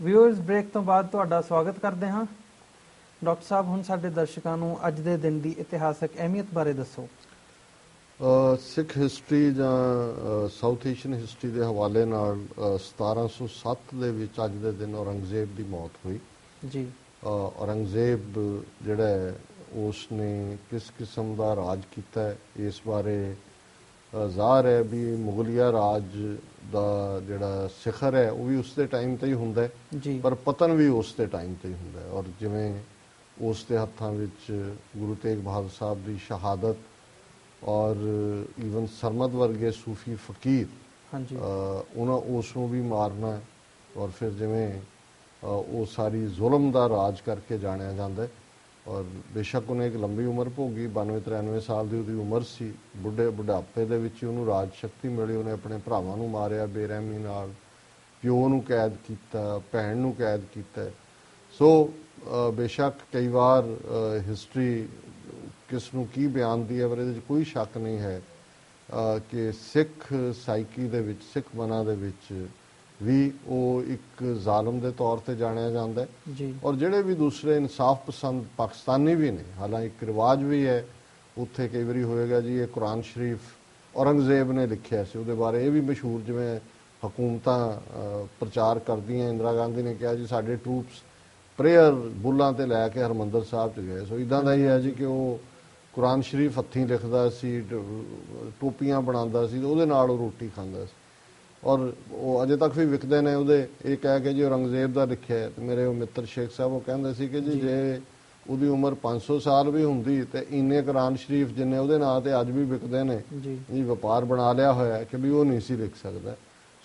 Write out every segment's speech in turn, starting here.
Viewers break ਤੋਂ ਬਾਅਦ ਤੁਹਾਡਾ ਸਵਾਗਤ ਕਰਦੇ ਹਾਂ। ਡਾਕਟਰ ਸਾਹਿਬ, ਹੁਣ ਸਾਡੇ ਦਰਸ਼ਕਾਂ ਨੂੰ ਅੱਜ ਦੇ ਦਿਨ ਦੀ ਇਤਿਹਾਸਕ ਅਹਿਮੀਅਤ ਬਾਰੇ ਦੱਸੋ। ਸਿੱਖ ਹਿਸਟਰੀ ਜਾਂ ਸਾਊਥ ਏਸ਼ੀਅਨ ਹਿਸਟਰੀ ਦੇ ਹਵਾਲੇ ਨਾਲ 1707 ਦੇ ਵਿੱਚ ਅੱਜ ਦੇ ਦਿਨ ਔਰੰਗਜ਼ੇਬ ਦੀ ਮੌਤ ਹੋਈ ਜੀ। ਔਰੰਗਜ਼ੇਬ ਜਿਹੜਾ ਹੈ ਉਸ ਨੇ ਕਿਸ ਕਿਸਮ ਦਾ ਰਾਜ ਕੀਤਾ ਹੈ, ਇਸ ਬਾਰੇ ਜ਼ਾਹਰ ਹੈ ਵੀ ਮੁਗਲਿਆ ਰਾਜ ਦਾ ਜਿਹੜਾ ਸਿਖਰ ਹੈ ਉਹ ਵੀ ਉਸ ਦੇ ਟਾਈਮ ਤੇ ਹੀ ਹੁੰਦਾ ਹੈ, ਪਰ ਪਤਨ ਵੀ ਉਸ ਦੇ ਟਾਈਮ ਤੇ ਹੀ ਹੁੰਦਾ ਹੈ। ਔਰ ਜਿਵੇਂ ਉਸ ਦੇ ਹੱਥਾਂ ਵਿੱਚ ਗੁਰੂ ਤੇਗ ਬਹਾਦਰ ਸਾਹਿਬ ਦੀ ਸ਼ਹਾਦਤ ਔਰ ਈਵਨ ਸਰਮਦ ਵਰਗੇ ਸੂਫੀ ਫਕੀਰ ਉਹਨਾਂ ਉਸ ਨੂੰ ਵੀ ਮਾਰਨਾ, ਔਰ ਫਿਰ ਜਿਵੇਂ ਉਹ ਸਾਰੀ ਜ਼ੁਲਮ ਦਾ ਰਾਜ ਕਰਕੇ ਜਾਣਿਆ ਜਾਂਦਾ ਹੈ। ਔਰ ਬੇਸ਼ੱਕ ਉਹਨੇ ਇੱਕ ਲੰਬੀ ਉਮਰ ਭੋਗੀ, 92-93 ਸਾਲ ਦੀ ਉਹਦੀ ਉਮਰ ਸੀ। ਬੁਢਾਪੇ ਦੇ ਵਿੱਚ ਉਹਨੂੰ ਰਾਜ ਸ਼ਕਤੀ ਮਿਲੀ। ਉਹਨੇ ਆਪਣੇ ਭਰਾਵਾਂ ਨੂੰ ਮਾਰਿਆ ਬੇਰਹਿਮੀ ਨਾਲ, ਪਿਓ ਨੂੰ ਕੈਦ ਕੀਤਾ, ਭੈਣ ਨੂੰ ਕੈਦ ਕੀਤਾ। ਸੋ ਬੇਸ਼ੱਕ ਕਈ ਵਾਰ ਹਿਸਟਰੀ ਕਿਸ ਨੂੰ ਕੀ ਬਿਆਨਦੀ ਹੈ, ਪਰ ਇਹਦੇ 'ਚ ਕੋਈ ਸ਼ੱਕ ਨਹੀਂ ਹੈ ਕਿ ਸਿੱਖ ਸਾਈਕੀ ਦੇ ਵਿੱਚ, ਸਿੱਖ ਮਨਾਂ ਦੇ ਵਿੱਚ ਵੀ ਉਹ ਇੱਕ ਜ਼ਾਲਮ ਦੇ ਤੌਰ ਤੇ ਜਾਣਿਆ ਜਾਂਦਾ ਹੈ। ਔਰ ਜਿਹੜੇ ਵੀ ਦੂਸਰੇ ਇਨਸਾਫ ਪਸੰਦ ਪਾਕਿਸਤਾਨੀ ਵੀ ਨੇ, ਹਾਲਾਂਕਿ ਇੱਕ ਰਿਵਾਜ ਵੀ ਹੈ ਉੱਥੇ ਕਈ ਵਾਰੀ ਹੋਏਗਾ ਜੀ ਇਹ ਕੁਰਾਨ ਸ਼ਰੀਫ ਔਰੰਗਜ਼ੇਬ ਨੇ ਲਿਖਿਆ ਸੀ, ਉਹਦੇ ਬਾਰੇ ਇਹ ਵੀ ਮਸ਼ਹੂਰ, ਜਿਵੇਂ ਹਕੂਮਤਾਂ ਪ੍ਰਚਾਰ ਕਰਦੀਆਂ। ਇੰਦਰਾ ਗਾਂਧੀ ਨੇ ਕਿਹਾ ਜੀ ਸਾਡੇ ਟਰੂਪਸ ਪ੍ਰੇਅਰ ਬੁੱਲਾਂ ਤੇ ਲੈ ਕੇ ਹਰਿਮੰਦਰ ਸਾਹਿਬ 'ਚ ਗਏ। ਸੋ ਇੱਦਾਂ ਦਾ ਹੀ ਹੈ ਜੀ ਕਿ ਉਹ ਕੁਰਾਨ ਸ਼ਰੀਫ ਹੱਥੀਂ ਲਿਖਦਾ ਸੀ, ਟੋਪੀਆਂ ਬਣਾਉਂਦਾ ਸੀ, ਉਹਦੇ ਨਾਲ ਉਹ ਰੋਟੀ ਖਾਂਦਾ ਸੀ। ਔਰ ਉਹ ਅਜੇ ਤੱਕ ਵੀ ਵਿਕਦੇ ਨੇ ਉਹਦੇ, ਇਹ ਕਹਿ ਕੇ ਜੀ ਔਰੰਗਜ਼ੇਬ ਦਾ ਲਿਖਿਆ। ਤੇ ਮੇਰੇ ਉਹ ਮਿੱਤਰ ਸ਼ੇਖ ਸਾਹਿਬ ਉਹ ਕਹਿੰਦੇ ਸੀ ਕਿ ਜੀ ਜੇ ਉਹਦੀ ਉਮਰ 500 ਸਾਲ ਵੀ ਹੁੰਦੀ ਤੇ ਇੰਨੇ ਕੁਰਾਨ ਸ਼ਰੀਫ ਜਿੰਨੇ ਉਹਦੇ ਨਾਂ ਤੇ ਅੱਜ ਵੀ ਵਿਕਦੇ ਨੇ, ਇਹ ਵਪਾਰ ਬਣਾ ਲਿਆ ਹੋਇਆ ਕਿ ਵੀ ਉਹ ਨਹੀਂ ਸੀ ਲਿਖ ਸਕਦਾ।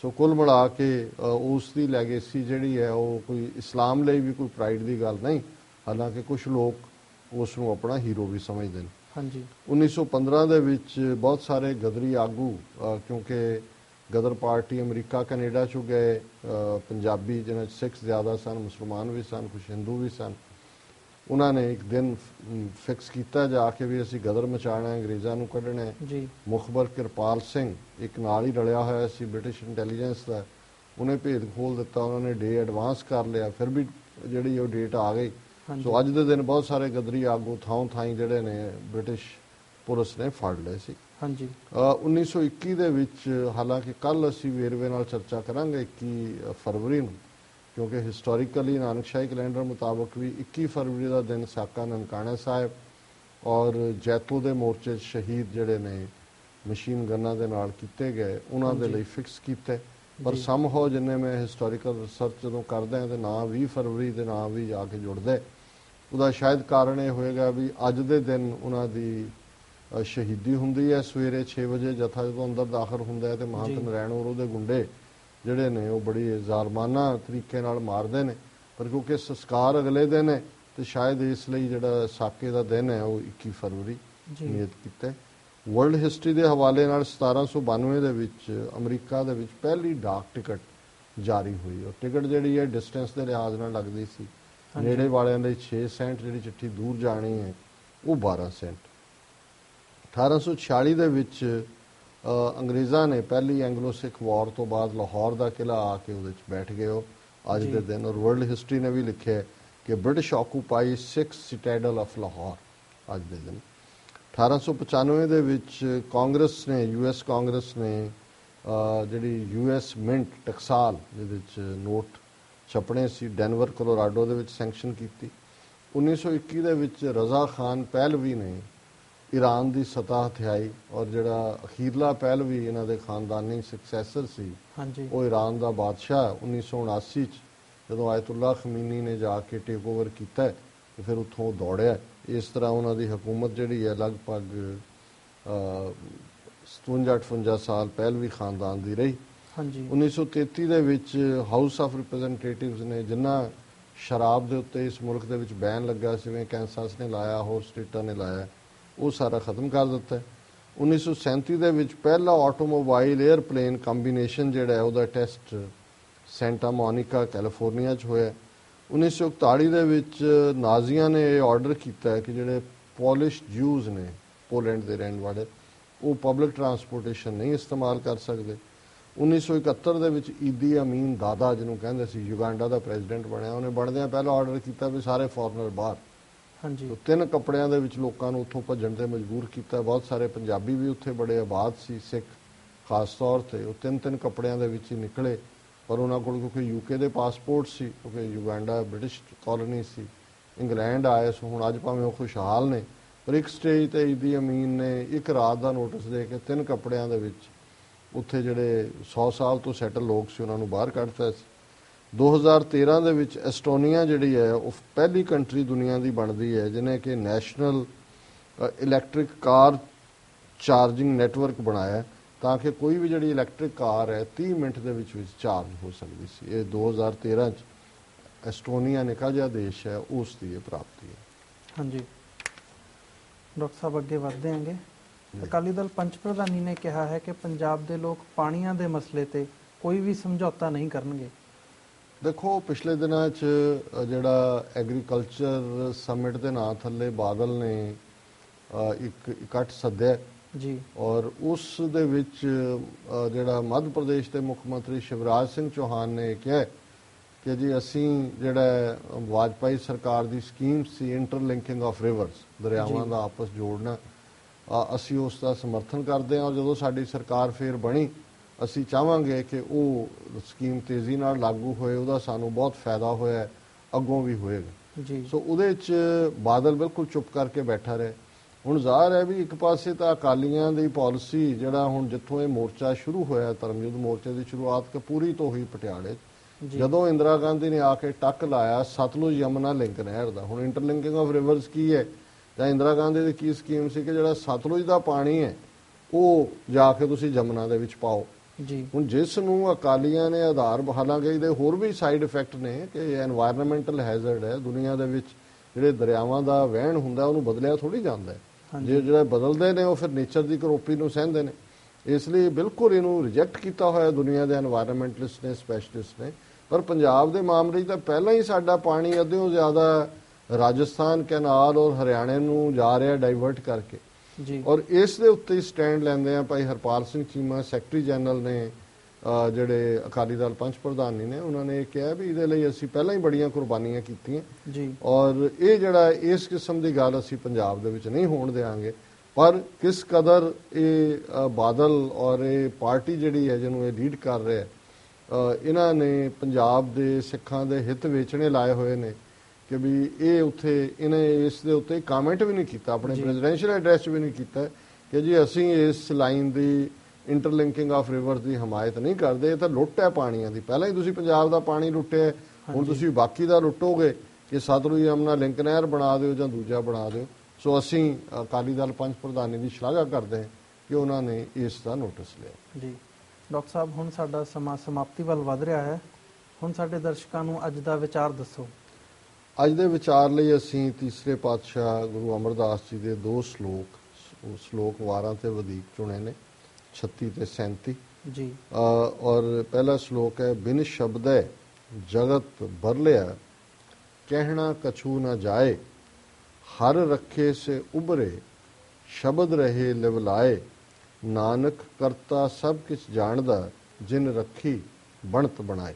ਸੋ ਕੁੱਲ ਮਿਲਾ ਕੇ ਉਸ ਦੀ ਲੈਗੇਸੀ ਜਿਹੜੀ ਹੈ ਉਹ ਕੋਈ ਇਸਲਾਮ ਲਈ ਵੀ ਕੋਈ ਪ੍ਰਾਈਡ ਦੀ ਗੱਲ ਨਹੀਂ, ਹਾਲਾਂਕਿ ਕੁਝ ਲੋਕ ਉਸ ਨੂੰ ਆਪਣਾ ਹੀਰੋ ਵੀ ਸਮਝਦੇ ਨੇ। 1915 ਦੇ ਵਿੱਚ ਬਹੁਤ ਸਾਰੇ ਗਦਰੀ ਆਗੂ, ਕਿਉਂਕਿ ਗਦਰ ਪਾਰਟੀ ਅਮਰੀਕਾ ਕੈਨੇਡਾ 'ਚੋਂ ਗਏ, ਪੰਜਾਬੀ ਜਿਹਨਾਂ 'ਚ ਸਿੱਖ ਜ਼ਿਆਦਾ ਸਨ, ਮੁਸਲਮਾਨ ਵੀ ਸਨ, ਕੁਛ ਹਿੰਦੂ ਵੀ ਸਨ। ਉਹਨਾਂ ਨੇ ਇੱਕ ਦਿਨ ਫਿਕਸ ਕੀਤਾ ਜਾ ਕੇ ਵੀ ਅਸੀਂ ਗਦਰ ਮਚਾਉਣਾ, ਅੰਗਰੇਜ਼ਾਂ ਨੂੰ ਕੱਢਣਾ ਹੈ। ਮੁਖਬਰ ਕਿਰਪਾਲ ਸਿੰਘ ਇੱਕ ਨਾਲ ਹੀ ਰਲਿਆ ਹੋਇਆ ਸੀ ਬ੍ਰਿਟਿਸ਼ ਇੰਟੈਲੀਜੈਂਸ ਦਾ, ਉਹਨੇ ਭੇਦ ਖੋਲ੍ਹ ਦਿੱਤਾ। ਉਹਨਾਂ ਨੇ ਡੇ ਐਡਵਾਂਸ ਕਰ ਲਿਆ, ਫਿਰ ਵੀ ਜਿਹੜੀ ਉਹ ਡੇਟ ਆ ਗਈ। ਸੋ ਅੱਜ ਦੇ ਦਿਨ ਬਹੁਤ ਸਾਰੇ ਗਦਰੀ ਆਗੂ ਥਾਂ ਥਾਈਂ ਜਿਹੜੇ ਨੇ ਬ੍ਰਿਟਿਸ਼ ਪੁਲਿਸ ਨੇ ਫੜ ਲਏ ਸੀ। 1921 ਦੇ ਵਿੱਚ, ਹਾਲਾਂਕਿ ਕੱਲ੍ਹ ਅਸੀਂ ਵੇਰਵੇ ਨਾਲ ਚਰਚਾ ਕਰਾਂਗੇ 21 ਫਰਵਰੀ ਨੂੰ, ਕਿਉਂਕਿ ਹਿਸਟੋਰੀਕਲੀ ਨਾਨਕਸ਼ਾਹੀ ਕੈਲੰਡਰ ਮੁਤਾਬਕ ਵੀ 21 ਫਰਵਰੀ ਦਾ ਦਿਨ ਸਾਕਾ ਨਨਕਾਣਾ ਸਾਹਿਬ ਔਰ ਜੈਤੋ ਦੇ ਮੋਰਚੇ ਸ਼ਹੀਦ ਜਿਹੜੇ ਨੇ ਮਸ਼ੀਨ ਗਨਾਂ ਦੇ ਨਾਲ ਕੀਤੇ ਗਏ, ਉਹਨਾਂ ਦੇ ਲਈ ਫਿਕਸ ਕੀਤੇ। ਪਰ ਸਮਹਾਉ ਜਿੰਨੇ ਮੈਂ ਹਿਸਟੋਰੀਕਲ ਰਿਸਰਚ ਜਦੋਂ ਕਰਦਾ ਹਾਂ ਤੇ ਨਾ 20 ਫਰਵਰੀ ਦੇ ਨਾਂ ਵੀ ਜਾ ਕੇ ਜੁੜਦੇ। ਉਹਦਾ ਸ਼ਾਇਦ ਕਾਰਨ ਇਹ ਹੋਏਗਾ ਵੀ ਅੱਜ ਦੇ ਦਿਨ ਉਹਨਾਂ ਦੀ ਸ਼ਹੀਦੀ ਹੁੰਦੀ ਹੈ। ਸਵੇਰੇ 6 ਵਜੇ ਜਥਾ ਜਦੋਂ ਅੰਦਰ ਦਾਖਲ ਹੁੰਦਾ ਹੈ ਤੇ ਮਹੰਤ ਨਰੈਣ ਔਰ ਉਹਦੇ ਗੁੰਡੇ ਜਿਹੜੇ ਨੇ ਉਹ ਬੜੀ ਜ਼ਾਲਮਾਨਾ ਤਰੀਕੇ ਨਾਲ ਮਾਰਦੇ ਨੇ, ਪਰ ਕਿਉਂਕਿ ਸੰਸਕਾਰ ਅਗਲੇ ਦਿਨ ਹੈ ਤੇ ਸ਼ਾਇਦ ਇਸ ਲਈ ਜਿਹੜਾ ਸਾਕੇ ਦਾ ਦਿਨ ਹੈ ਉਹ 21 ਫਰਵਰੀ ਨਿਯਤ ਕੀਤਾ। ਵਰਲਡ ਹਿਸਟਰੀ ਦੇ ਹਵਾਲੇ ਨਾਲ 1792 ਦੇ ਵਿੱਚ ਅਮਰੀਕਾ ਦੇ ਵਿੱਚ ਪਹਿਲੀ ਡਾਕ ਟਿਕਟ ਜਾਰੀ ਹੋਈ। ਔਰ ਟਿਕਟ ਜਿਹੜੀ ਹੈ ਡਿਸਟੈਂਸ ਦੇ ਲਿਹਾਜ਼ ਨਾਲ ਲੱਗਦੀ ਸੀ। ਨੇੜੇ ਵਾਲਿਆਂ ਲਈ 6 ਸੈਂਟ, ਜਿਹੜੀ ਚਿੱਠੀ ਦੂਰ ਜਾਣੀ ਹੈ ਉਹ 12 ਸੈਂਟ। 1846 ਦੇ ਵਿੱਚ ਅੰਗਰੇਜ਼ਾਂ ਨੇ ਪਹਿਲੀ ਐਂਗਲੋ ਸਿੱਖ ਵਾਰ ਤੋਂ ਬਾਅਦ ਲਾਹੌਰ ਦਾ ਕਿਲਾ ਆ ਕੇ ਉਹਦੇ 'ਚ ਬੈਠ ਗਏ ਉਹ ਅੱਜ ਦੇ ਦਿਨ। ਔਰ ਵਰਲਡ ਹਿਸਟਰੀ ਨੇ ਵੀ ਲਿਖਿਆ ਕਿ ਬ੍ਰਿਟਿਸ਼ ਆਕੂਪਾਈ 6 ਸਿਟੈਡਲ ਆਫ ਲਾਹੌਰ ਅੱਜ ਦੇ ਦਿਨ। 1895 ਦੇ ਵਿੱਚ ਕਾਂਗਰਸ ਨੇ, US ਕਾਂਗਰਸ ਨੇ ਜਿਹੜੀ US ਮਿੰਟ ਟਕਸਾਲ ਜਿਹਦੇ ਵਿੱਚ ਨੋਟ ਛਪਣੇ ਸੀ, ਡੈਨਵਰ ਕੋਲੋਰਾਡੋ ਦੇ ਵਿੱਚ ਸੈਂਕਸ਼ਨ ਕੀਤੀ। 1921 ਦੇ ਵਿੱਚ ਰਜ਼ਾ ਖਾਨ ਪਹਿਲਵੀ ਨੇ ਈਰਾਨ ਦੀ ਸਤਹ ਹਥਿਆਈ, ਔਰ ਜਿਹੜਾ ਅਖੀਰਲਾ ਪਹਿਲਵੀ ਇਹਨਾਂ ਦੇ ਖਾਨਦਾਨੀ ਸਕਸੈਸਰ ਸੀ ਉਹ ਈਰਾਨ ਦਾ ਬਾਦਸ਼ਾਹ 1979 'ਚ ਜਦੋਂ ਆਇਤੁੱਲਾ ਖਮੀਨੀ ਨੇ ਜਾ ਕੇ ਟੇਕ ਓਵਰ ਕੀਤਾ ਤੇ ਫਿਰ ਉੱਥੋਂ ਦੌੜਿਆ। ਇਸ ਤਰ੍ਹਾਂ ਉਹਨਾਂ ਦੀ ਹਕੂਮਤ ਜਿਹੜੀ ਹੈ ਲਗਭਗ 57-58 ਸਾਲ ਪਹਿਲਵੀ ਖਾਨਦਾਨ ਦੀ ਰਹੀ। 1933 ਦੇ ਵਿੱਚ ਹਾਊਸ ਆਫ ਰਿਪਰੈਜ਼ੈਂਟੇਟਿਵਸ ਨੇ, ਜਿੰਨਾ ਸ਼ਰਾਬ ਦੇ ਉੱਤੇ ਇਸ ਮੁਲਕ ਦੇ ਵਿੱਚ ਬੈਨ ਲੱਗਾ ਸੀ, ਜਿਵੇਂ ਕੈਂਸਸ ਨੇ ਲਾਇਆ, ਹੋਰ ਸਟੇਟਾਂ ਨੇ ਲਾਇਆ, ਉਹ ਸਾਰਾ ਖਤਮ ਕਰ ਦਿੱਤਾ। 1937 ਦੇ ਵਿੱਚ ਪਹਿਲਾ ਆਟੋਮੋਬਾਈਲ 에ਅਰਪਲੇਨ ਕੰਬੀਨੇਸ਼ਨ ਜਿਹੜਾ ਉਹਦਾ ਟੈਸਟ ਸੈਂਟਾ ਮੋਨਿਕਾ ਕੈਲੀਫੋਰਨੀਆ 'ਚ ਹੋਇਆ। 1941 ਦੇ ਵਿੱਚ ਨਾਜ਼ੀਆਂ ਨੇ ਇਹ ਆਰਡਰ ਕੀਤਾ ਕਿ ਜਿਹੜੇ ਪੋਲਿਸ਼ ਜਿਊਜ਼ ਨੇ, ਪੋਲੈਂਡ ਦੇ ਰਹਿਣ ਵਾਲੇ, ਉਹ ਪਬਲਿਕ ਟਰਾਂਸਪੋਰਟੇਸ਼ਨ ਨਹੀਂ ਇਸਤੇਮਾਲ ਕਰ ਸਕਦੇ। 1971 ਦੇ ਵਿੱਚ ਈਦੀ ਅਮੀਨ ਦਾਦਾ ਜਿਹਨੂੰ ਕਹਿੰਦੇ ਸੀ, ਯੁਗਾਂਡਾ ਦਾ ਪ੍ਰੈਜ਼ੀਡੈਂਟ ਬਣਿਆ। ਉਹਨੇ ਬਣਦਿਆਂ ਪਹਿਲਾਂ ਆਰਡਰ ਕੀਤਾ ਵੀ ਸਾਰੇ ਫੋਰਨਰ ਬਾਹਰ। ਹਾਂਜੀ। 3 ਕੱਪੜਿਆਂ ਦੇ ਵਿੱਚ ਲੋਕਾਂ ਨੂੰ ਉੱਥੋਂ ਭੱਜਣ ਤੇ ਮਜਬੂਰ ਕੀਤਾ। ਬਹੁਤ ਸਾਰੇ ਪੰਜਾਬੀ ਵੀ ਉੱਥੇ ਬੜੇ ਆਬਾਦ ਸੀ, ਸਿੱਖ ਖਾਸ ਤੌਰ ਤੇ। ਉਹ 3 ਕੱਪੜਿਆਂ ਦੇ ਵਿੱਚ ਹੀ ਨਿਕਲੇ। ਪਰ ਉਹਨਾਂ ਕੋਲ ਕਿਉਂਕਿ ਯੂਕੇ ਦੇ ਪਾਸਪੋਰਟ ਸੀ, ਕਿਉਂਕਿ ਯੁਗਾਂਡਾ ਬ੍ਰਿਟਿਸ਼ ਕਾਲੋਨੀ ਸੀ, ਇੰਗਲੈਂਡ ਆਏ। ਸੋ ਹੁਣ ਅੱਜ ਭਾਵੇਂ ਉਹ ਖੁਸ਼ਹਾਲ ਨੇ, ਪਰ ਇੱਕ ਸਟੇਜ ਤੇ ਈਦੀ ਅਮੀਨ ਨੇ ਇੱਕ ਰਾਤ ਦਾ ਨੋਟਿਸ ਦੇ ਕੇ 3 ਕੱਪੜਿਆਂ ਦੇ ਵਿੱਚ ਉੱਥੇ ਜਿਹੜੇ 100 ਸਾਲ ਤੋਂ ਸੈਟਲ ਲੋਕ ਸੀ ਉਹਨਾਂ ਨੂੰ ਬਾਹਰ ਕੱਢਤਾ ਸੀ। 2013 ਦੇ ਵਿੱਚ ਐਸਟੋਨੀਆ ਜਿਹੜੀ ਹੈ ਉਹ ਪਹਿਲੀ ਕੰਟਰੀ ਦੁਨੀਆ ਦੀ ਬਣਦੀ ਹੈ ਜਿਹਨੇ ਕਿ national electric car charging network ਬਣਾਇਆ, ਤਾਂ ਕਿ ਕੋਈ ਵੀ ਜਿਹੜੀ ਇਲੈਕਟ੍ਰਿਕ ਕਾਰ ਹੈ 30 ਮਿੰਟ ਦੇ ਵਿੱਚ ਚਾਰਜ ਹੋ ਸਕਦੀ ਸੀ। ਇਹ 2013 ਚ ਐਸਟੋਨੀਆ ਨਿੱਕਾ ਜਿਹਾ ਦੇਸ਼ ਹੈ, ਉਸ ਦੀ ਇਹ ਪ੍ਰਾਪਤੀ ਹੈ। ਹਾਂਜੀ ਡਾਕਟਰ ਸਾਹਿਬ, ਅੱਗੇ ਵਧਦੇ ਆਂਗੇ। ਅਕਾਲੀ ਦਲ ਪੰਚ ਪ੍ਰਧਾਨੀ ਨੇ ਕਿਹਾ ਹੈ ਕਿ ਪੰਜਾਬ ਦੇ ਲੋਕ ਪਾਣੀਆਂ ਦੇ ਮਸਲੇ ਤੇ ਕੋਈ ਵੀ ਸਮਝੌਤਾ ਨਹੀਂ ਕਰਨਗੇ। ਦੇਖੋ, ਪਿਛਲੇ ਦਿਨਾਂ 'ਚ ਜਿਹੜਾ ਐਗਰੀਕਲਚਰ ਸਮਿਟ ਦੇ ਨਾਂ ਥੱਲੇ ਬਾਦਲ ਨੇ ਇੱਕ ਇਕੱਠ ਸੱਦਿਆ ਜੀ, ਔਰ ਉਸ ਦੇ ਵਿੱਚ ਜਿਹੜਾ ਮੱਧ ਪ੍ਰਦੇਸ਼ ਦੇ ਮੁੱਖ ਮੰਤਰੀ ਸ਼ਿਵਰਾਜ ਸਿੰਘ ਚੌਹਾਨ ਨੇ ਕਿਹਾ ਕਿ ਜੀ ਅਸੀਂ ਜਿਹੜਾ ਵਾਜਪਾਈ ਸਰਕਾਰ ਦੀ ਸਕੀਮ ਸੀ ਇੰਟਰਲਿੰਕਿੰਗ ਆਫ ਰਿਵਰਸ, ਦਰਿਆਵਾਂ ਦਾ ਆਪਸ ਜੋੜਨਾ, ਅਸੀਂ ਉਸ ਦਾ ਸਮਰਥਨ ਕਰਦੇ ਹਾਂ। ਔਰ ਜਦੋਂ ਸਾਡੀ ਸਰਕਾਰ ਫੇਰ ਬਣੀ, ਅਸੀਂ ਚਾਹਾਂਗੇ ਕਿ ਉਹ ਸਕੀਮ ਤੇਜ਼ੀ ਨਾਲ ਲਾਗੂ ਹੋਏ। ਉਹਦਾ ਸਾਨੂੰ ਬਹੁਤ ਫਾਇਦਾ ਹੋਇਆ, ਅੱਗੋਂ ਵੀ ਹੋਏਗਾ ਜੀ। ਸੋ ਉਹਦੇ 'ਚ ਬਾਦਲ ਬਿਲਕੁਲ ਚੁੱਪ ਕਰਕੇ ਬੈਠਾ ਰਹੇ। ਹੁਣ ਜ਼ਾਹਰ ਹੈ ਵੀ ਇੱਕ ਪਾਸੇ ਤਾਂ ਅਕਾਲੀਆਂ ਦੀ ਪਾਲਿਸੀ, ਜਿਹੜਾ ਹੁਣ ਜਿੱਥੋਂ ਇਹ ਮੋਰਚਾ ਸ਼ੁਰੂ ਹੋਇਆ, ਧਰਮਯੁੱਧ ਮੋਰਚੇ ਦੀ ਸ਼ੁਰੂਆਤ ਕਪੂਰੀ ਤੋਂ ਹੋਈ ਪਟਿਆਲੇ 'ਚ, ਜਦੋਂ ਇੰਦਰਾ ਗਾਂਧੀ ਨੇ ਆ ਕੇ ਟੱਕ ਲਾਇਆ ਸਤਲੁਜ ਯਮੁਨਾ ਲਿੰਕ ਨਹਿਰ ਦਾ। ਹੁਣ ਇੰਟਰਲਿੰਕਿੰਗ ਆਫ ਰਿਵਰਸ ਕੀ ਹੈ, ਜਾਂ ਇੰਦਰਾ ਗਾਂਧੀ ਦੀ ਕੀ ਸਕੀਮ ਸੀ ਕਿ ਜਿਹੜਾ ਸਤਲੁਜ ਦਾ ਪਾਣੀ ਹੈ ਉਹ ਜਾ ਕੇ ਤੁਸੀਂ ਯਮੁਨਾ ਦੇ ਵਿੱਚ ਪਾਓ ਜੀ। ਹੁਣ ਜਿਸ ਨੂੰ ਅਕਾਲੀਆਂ ਨੇ ਆਧਾਰ, ਹਾਲਾਂਕਿ ਇਹਦੇ ਹੋਰ ਵੀ ਸਾਈਡ ਇਫੈਕਟ ਨੇ ਕਿ ਐਨਵਾਇਰਨਮੈਂਟਲ ਹੈਜ਼ਰਡ ਹੈ, ਦੁਨੀਆ ਦੇ ਵਿੱਚ ਜਿਹੜੇ ਦਰਿਆਵਾਂ ਦਾ ਵਹਿਣ ਹੁੰਦਾ ਉਹਨੂੰ ਬਦਲਿਆ ਥੋੜੀ ਜਾਂਦਾ ਹੈ। ਜੇ ਜਿਹੜੇ ਬਦਲਦੇ ਨੇ ਉਹ ਫਿਰ ਨੇਚਰ ਦੀ ਕਰੋਪੀ ਨੂੰ ਸਹਿੰਦੇ ਨੇ। ਇਸ ਲਈ ਬਿਲਕੁਲ ਇਹਨੂੰ ਰਿਜੈਕਟ ਕੀਤਾ ਹੋਇਆ ਦੁਨੀਆ ਦੇ ਐਨਵਾਇਰਨਮੈਂਟਲਿਸਟ ਨੇ, ਸਪੈਸ਼ਲਿਸਟ ਨੇ। ਪਰ ਪੰਜਾਬ ਦੇ ਮਾਮਲੇ 'ਚ ਤਾਂ ਪਹਿਲਾਂ ਹੀ ਸਾਡਾ ਪਾਣੀ ਅੱਧਿਓਂ ਜ਼ਿਆਦਾ ਰਾਜਸਥਾਨ ਕੈਨਾਲ ਔਰ ਹਰਿਆਣੇ ਨੂੰ ਜਾ ਰਿਹਾ ਡਾਈਵਰਟ ਕਰਕੇ ਜੀ। ਔਰ ਇਸ ਦੇ ਉੱਤੇ ਸਟੈਂਡ ਲੈਂਦੇ ਆ ਭਾਈ ਹਰਪਾਲ ਸਿੰਘ ਚੀਮਾ, ਸੈਕਟਰੀ ਜਨਰਲ ਨੇ ਜਿਹੜੇ ਅਕਾਲੀ ਦਲ ਪੰਚ ਪ੍ਰਧਾਨੀ ਨੇ, ਉਹਨਾਂ ਨੇ ਕਿਹਾ ਵੀ ਇਹਦੇ ਲਈ ਅਸੀਂ ਪਹਿਲਾਂ ਹੀ ਬੜੀਆਂ ਕੁਰਬਾਨੀਆਂ ਕੀਤੀਆਂ ਜੀ। ਔਰ ਇਹ ਜਿਹੜਾ ਇਸ ਕਿਸਮ ਦੀ ਗੱਲ ਅਸੀਂ ਪੰਜਾਬ ਦੇ ਵਿੱਚ ਨਹੀਂ ਹੋਣ ਦੇਵਾਂਗੇ। ਪਰ ਕਿਸ ਕਦਰ ਇਹ ਬਾਦਲ ਔਰ ਇਹ ਪਾਰਟੀ ਜਿਹੜੀ ਹੈ ਜਿਹਨੂੰ ਇਹ ਲੀਡ ਕਰ ਰਿਹਾ, ਇਹਨਾਂ ਨੇ ਪੰਜਾਬ ਦੇ ਸਿੱਖਾਂ ਦੇ ਹਿੱਤ ਵੇਚਣੇ ਲਾਏ ਹੋਏ ਨੇ ਕਿ ਵੀ ਇਹ ਉੱਥੇ ਇਹਨੇ ਇਸ ਦੇ ਉੱਤੇ ਕਾਮੈਂਟ ਵੀ ਨਹੀਂ ਕੀਤਾ, ਆਪਣੇ ਪ੍ਰੈਜ਼ੀਡੈਂਸ਼ੀਅਲ ਐਡਰੈਸ 'ਚ ਵੀ ਨਹੀਂ ਕੀਤਾ ਕਿ ਜੀ ਅਸੀਂ ਇਸ ਲਾਈਨ ਦੀ ਇੰਟਰਲਿੰਕਿੰਗ ਆਫ ਰਿਵਰ ਦੀ ਹਮਾਇਤ ਨਹੀਂ ਕਰਦੇ। ਇਹ ਤਾਂ ਲੁੱਟ ਹੈ ਪਾਣੀਆਂ ਦੀ। ਪਹਿਲਾਂ ਹੀ ਤੁਸੀਂ ਪੰਜਾਬ ਦਾ ਪਾਣੀ ਲੁੱਟਿਆ, ਹੁਣ ਤੁਸੀਂ ਬਾਕੀ ਦਾ ਲੁੱਟੋਗੇ ਕਿ ਸਤਲੁਜ ਯਮੁਨਾ ਲਿੰਕ ਨਹਿਰ ਬਣਾ ਦਿਓ ਜਾਂ ਦੂਜਾ ਬਣਾ ਦਿਓ। ਸੋ ਅਸੀਂ ਅਕਾਲੀ ਦਲ ਪੰਚ ਪ੍ਰਧਾਨੀ ਦੀ ਸ਼ਲਾਘਾ ਕਰਦੇ ਹਾਂ ਕਿ ਉਹਨਾਂ ਨੇ ਇਸ ਦਾ ਨੋਟਿਸ ਲਿਆ। ਜੀ ਡਾਕਟਰ ਸਾਹਿਬ, ਹੁਣ ਸਾਡਾ ਸਮਾਂ ਸਮਾਪਤੀ ਵੱਲ ਵਧ ਰਿਹਾ ਹੈ। ਹੁਣ ਸਾਡੇ ਦਰਸ਼ਕਾਂ ਨੂੰ ਅੱਜ ਦਾ ਵਿਚਾਰ ਦੱਸੋ। ਅੱਜ ਦੇ ਵਿਚਾਰ ਲਈ ਅਸੀਂ ਤੀਸਰੇ ਪਾਤਸ਼ਾਹ ਗੁਰੂ ਅਮਰਦਾਸ ਜੀ ਦੇ 2 ਸ਼ਲੋਕ ਵਾਰਾਂ ਤੇ ਵਧੀਕ ਚੁਣੇ ਨੇ, 36 ਤੇ 37 ਜੀ। ਔਰ ਪਹਿਲਾ ਸ਼ਲੋਕ ਹੈ, ਬਿਨ ਸ਼ਬਦੈ ਜਗਤ ਬਰਲਿਆ, ਕਹਿਣਾ ਕਛੂ ਨਾ ਜਾਏ, ਹਰ ਰੱਖੇ ਸੇ ਉਬਰੇ, ਸ਼ਬਦ ਰਹੇ ਲਿਵਲਾਏ, ਨਾਨਕ ਕਰਤਾ ਸਭ ਕਿਛ ਜਾਣਦਾ, ਜਿਨ ਰੱਖੀ ਬਣਤ ਬਣਾਏ।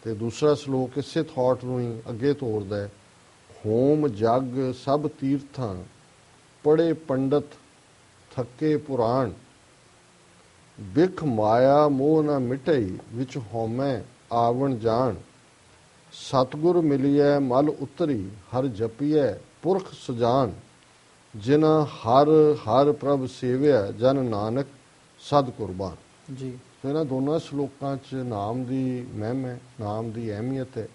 ਤੇ ਦੂਸਰਾ ਸ਼ਲੋਕ ਇਸੇ ਥਾਟ ਨੂੰ ਹੀ ਅੱਗੇ ਤੋਰਦਾ ਹੈ, ਹੋਮ ਜਗ ਸਭ ਤੀਰਥਾਂ, ਪੜੇ ਪੰਡਤ ਥੱਕੇ ਪੁਰਾਣ, ਬਿਖ ਮਾਇਆ ਮੋਹ ਨਾ ਮਿਟਈ, ਵਿੱਚ ਹਉਮੈ ਆਵਣ ਜਾਣ, ਸਤਿਗੁਰ ਮਿਲਿਐ ਮਲ ਉਤਰੀ, ਹਰ ਜਪੀਐ ਪੁਰਖ ਸੁਜਾਨ, ਜਿਨਾ ਹਰ ਹਰ ਪ੍ਰਭ ਸੇਵਿਆ, ਜਨ ਨਾਨਕ ਸਦ ਕੁਰਬਾਨ। ਜੀ। ਤੇ ਇਹਨਾਂ ਦੋਨਾਂ ਸ਼ਲੋਕਾਂ 'ਚ ਨਾਮ ਦੀ ਮਹਿਮਾ ਹੈ, ਨਾਮ ਦੀ ਅਹਿਮੀਅਤ ਹੈ।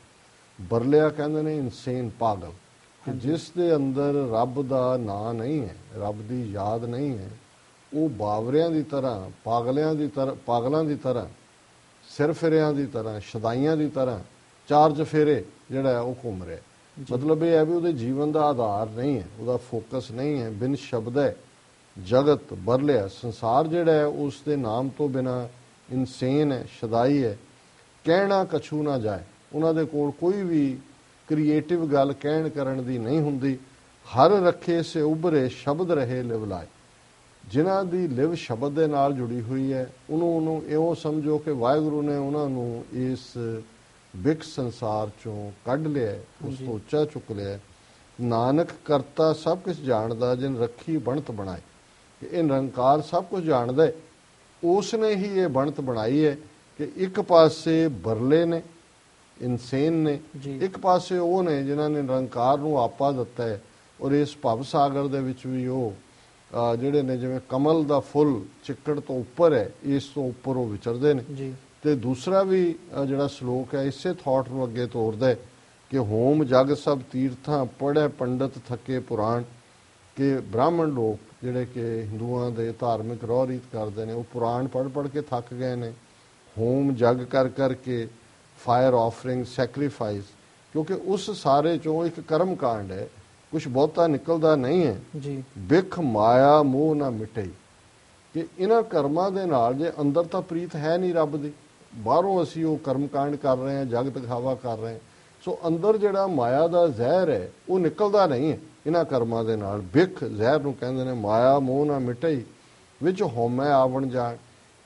ਬਰਲਿਆ ਕਹਿੰਦੇ ਨੇ ਇਨਸੇਨ, ਪਾਗਲ, ਕਿ ਜਿਸ ਦੇ ਅੰਦਰ ਰੱਬ ਦਾ ਨਾਂ ਨਹੀਂ ਹੈ, ਰੱਬ ਦੀ ਯਾਦ ਨਹੀਂ ਹੈ, ਉਹ ਬਾਵਰਿਆਂ ਦੀ ਤਰ੍ਹਾਂ, ਪਾਗਲਾਂ ਦੀ ਤਰ੍ਹਾਂ, ਸਿਰ ਫਿਰਿਆਂ ਦੀ ਤਰ੍ਹਾਂ, ਸ਼ਦਾਈਆਂ ਦੀ ਤਰ੍ਹਾਂ ਚਾਰ ਚਫੇਰੇ ਜਿਹੜਾ ਉਹ ਘੁੰਮ ਰਿਹਾ। ਮਤਲਬ ਇਹ ਹੈ ਵੀ ਉਹਦੇ ਜੀਵਨ ਦਾ ਆਧਾਰ ਨਹੀਂ ਹੈ, ਉਹਦਾ ਫੋਕਸ ਨਹੀਂ ਹੈ। ਬਿਨ ਸ਼ਬਦ ਹੈ ਜਗਤ ਬਰਲਿਆ, ਸੰਸਾਰ ਜਿਹੜਾ ਹੈ ਉਸ ਦੇ ਨਾਮ ਤੋਂ ਬਿਨਾਂ ਇਨਸੇਨ ਹੈ, ਸ਼ਦਾਈ ਹੈ। ਕਹਿਣਾ ਕਛੂ ਨਾ ਜਾਏ, ਉਹਨਾਂ ਦੇ ਕੋਲ ਕੋਈ ਵੀ ਕ੍ਰੀਏਟਿਵ ਗੱਲ ਕਹਿਣ ਕਰਨ ਦੀ ਨਹੀਂ ਹੁੰਦੀ। ਹਰ ਰੱਖੇ ਸੇ ਉਭਰੇ, ਸ਼ਬਦ ਰਹੇ ਲਿਵਲਾਏ, ਜਿਨ੍ਹਾਂ ਦੀ ਲਿਵ ਸ਼ਬਦ ਦੇ ਨਾਲ ਜੁੜੀ ਹੋਈ ਹੈ, ਉਹਨੂੰ ਇਉਂ ਸਮਝੋ ਕਿ ਵਾਹਿਗੁਰੂ ਨੇ ਉਹਨਾਂ ਨੂੰ ਇਸ ਬਿਕ ਸੰਸਾਰ ਚੋਂ ਕੱਢ ਲਿਆ, ਉਸ ਤੋਂ ਉੱਚਾ ਚੁੱਕ ਲਿਆ। ਨਾਨਕ ਕਰਤਾ ਸਭ ਕੁਝ ਜਾਣਦਾ, ਜਿਨ ਰੱਖੀ ਬਣਤ ਬਣਾਏ। ਕਿ ਇਹ ਨਿਰੰਕਾਰ ਸਭ ਕੁਝ ਜਾਣਦਾ ਹੈ, ਉਸ ਨੇ ਹੀ ਇਹ ਬਣਤ ਬਣਾਈ ਹੈ ਕਿ ਇੱਕ ਪਾਸੇ ਬਰਲੇ ਨੇ, ਇਨਸੇਨ ਨੇ, ਇੱਕ ਪਾਸੇ ਉਹ ਨੇ ਜਿਨ੍ਹਾਂ ਨੇ ਨਿਰੰਕਾਰ ਨੂੰ ਆਪਾ ਦਿੱਤਾ ਹੈ, ਔਰ ਇਸ ਭਵ ਸਾਗਰ ਦੇ ਵਿੱਚ ਵੀ ਉਹ ਜਿਹੜੇ ਨੇ ਜਿਵੇਂ ਕਮਲ ਦਾ ਫੁੱਲ ਚਿੱਕੜ ਤੋਂ ਉੱਪਰ ਹੈ, ਇਸ ਤੋਂ ਉੱਪਰ ਉਹ ਵਿਚਰਦੇ ਨੇ। ਤੇ ਦੂਸਰਾ ਵੀ ਜਿਹੜਾ ਸ਼ਲੋਕ ਹੈ ਇਸੇ ਥਾਟ ਨੂੰ ਅੱਗੇ ਤੋਰਦਾ ਹੈ ਕਿ ਹੋਮ ਜਗ ਸਭ ਤੀਰਥਾਂ ਪੜ੍ਹੇ ਪੰਡਤ ਥੱਕੇ ਪੁਰਾਣ। ਕਿ ਬ੍ਰਾਹਮਣ ਲੋਕ ਜਿਹੜੇ ਕਿ ਹਿੰਦੂਆਂ ਦੇ ਧਾਰਮਿਕ ਰਹੁ ਰੀਤ ਕਰਦੇ ਨੇ, ਉਹ ਪੁਰਾਣ ਪੜ੍ਹ ਕੇ ਥੱਕ ਗਏ ਨੇ। ਹੋਮ ਜਗ ਕਰ ਕਰਕੇ ਫਾਇਰ ਆਫਰਿੰਗ ਸੈਕਰੀਫਾਈਸ, ਕਿਉਂਕਿ ਉਸ ਸਾਰੇ ਚੋਂ ਇੱਕ ਕਰਮ ਕਾਂਡ ਹੈ, ਕੁਛ ਬਹੁਤਾ ਨਿਕਲਦਾ ਨਹੀਂ ਹੈ ਜੀ। ਬਿਖ ਮਾਇਆ ਮੋਹ ਨਾ ਮਿਟੇ। ਕਿ ਇਹਨਾਂ ਕਰਮਾਂ ਦੇ ਨਾਲ ਜੇ ਅੰਦਰ ਤਾਂ ਪ੍ਰੀਤ ਹੈ ਨਹੀਂ ਰੱਬ ਦੀ, ਬਾਹਰੋਂ ਅਸੀਂ ਉਹ ਕਰਮ ਕਾਂਡ ਕਰ ਰਹੇ ਹਾਂ, ਜਗ ਦਿਖਾਵਾ ਕਰ ਰਹੇ ਹਾਂ, ਸੋ ਅੰਦਰ ਜਿਹੜਾ ਮਾਇਆ ਦਾ ਜ਼ਹਿਰ ਹੈ ਉਹ ਨਿਕਲਦਾ ਨਹੀਂ ਹੈ ਇਹਨਾਂ ਕਰਮਾਂ ਦੇ ਨਾਲ। ਬਿਖ ਜ਼ਹਿਰ ਨੂੰ ਕਹਿੰਦੇ ਨੇ, ਮਾਇਆ ਮੋਹ ਨਾ ਮਿਟੇ ਵਿੱਚ ਹਉਮੈ ਆਵਣ ਜਾਣ।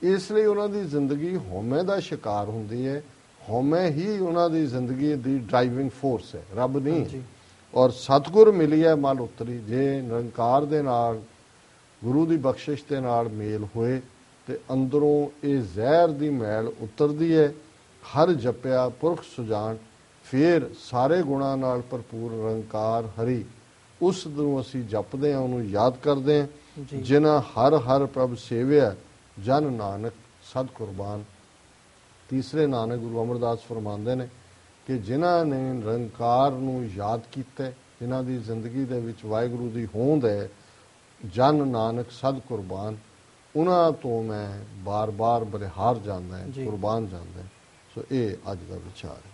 ਇਸ ਲਈ ਉਹਨਾਂ ਦੀ ਜ਼ਿੰਦਗੀ ਹਉਮੈ ਦਾ ਸ਼ਿਕਾਰ ਹੁੰਦੀ ਹੈ। ਹਉਮੈ ਹੀ ਉਹਨਾਂ ਦੀ ਜ਼ਿੰਦਗੀ ਦੀ ਡਰਾਈਵਿੰਗ ਫੋਰਸ ਹੈ, ਰੱਬ ਨਹੀਂ। ਔਰ ਸਤਿਗੁਰ ਮਿਲੀ ਹੈ ਮਲ ਉਤਰੀ। ਜੇ ਨਿਰੰਕਾਰ ਦੇ ਨਾਲ, ਗੁਰੂ ਦੀ ਬਖਸ਼ਿਸ਼ ਦੇ ਨਾਲ ਮੇਲ ਹੋਏ ਤੇ ਅੰਦਰੋਂ ਇਹ ਜ਼ਹਿਰ ਦੀ ਮੈਲ ਉਤਰਦੀ ਹੈ। ਹਰ ਜਪਿਆ ਪੁਰਖ ਸੁਜਾਨ, ਫਿਰ ਸਾਰੇ ਗੁਣਾਂ ਨਾਲ ਭਰਪੂਰ ਨਿਰੰਕਾਰ ਹਰੀ, ਉਸ ਨੂੰ ਅਸੀਂ ਜਪਦੇ ਹਾਂ, ਉਹਨੂੰ ਯਾਦ ਕਰਦੇ ਹਾਂ। ਜਿਨ੍ਹਾਂ ਹਰ ਹਰ ਪ੍ਰਭ ਸੇਵਿਆ, ਜਨ ਨਾਨਕ ਸਦ ਕੁਰਬਾਨ। ਤੀਸਰੇ ਨਾਨਕ ਗੁਰੂ ਅਮਰਦਾਸ ਫਰਮਾਉਂਦੇ ਨੇ ਕਿ ਜਿਨ੍ਹਾਂ ਨੇ ਨਿਰੰਕਾਰ ਨੂੰ ਯਾਦ ਕੀਤਾ, ਜਿਨ੍ਹਾਂ ਦੀ ਜ਼ਿੰਦਗੀ ਦੇ ਵਿੱਚ ਵਾਹਿਗੁਰੂ ਦੀ ਹੋਂਦ ਹੈ, ਜਨ ਨਾਨਕ ਸਦ ਕੁਰਬਾਨ, ਉਹਨਾਂ ਤੋਂ ਮੈਂ ਬਾਰ-ਬਾਰ ਬਲਿਹਾਰ ਜਾਂਦਾ ਹੈ, ਕੁਰਬਾਨ ਜਾਂਦਾ ਹੈ। ਸੋ ਇਹ ਅੱਜ ਦਾ ਵਿਚਾਰ ਹੈ।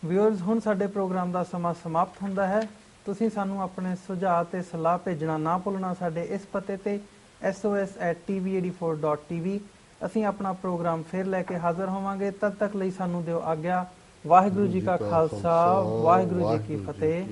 ਵਿਊਅਰਸ, ਹੁਣ ਸਾਡੇ ਪ੍ਰੋਗਰਾਮ ਦਾ ਸਮਾਂ ਸਮਾਪਤ ਹੁੰਦਾ ਹੈ। ਤੁਸੀਂ ਸਾਨੂੰ ਆਪਣੇ ਸੁਝਾਅ ਤੇ ਸਲਾਹ ਭੇਜਣਾ ਨਾ ਭੁੱਲਣਾ ਸਾਡੇ ਇਸ ਪਤੇ ਤੇ sos@tv84.tv। ਅਸੀਂ ਆਪਣਾ ਪ੍ਰੋਗਰਾਮ ਫਿਰ ਲੈ ਕੇ ਹਾਜ਼ਰ ਹੋਵਾਂਗੇ। ਤਦ ਤੱਕ ਲਈ ਸਾਨੂੰ ਦਿਓ ਆਗਿਆ। ਵਾਹਿਗੁਰੂ ਜੀ ਕਾ ਖਾਲਸਾ, ਵਾਹਿਗੁਰੂ ਜੀ ਕੀ ਫਤਿਹ।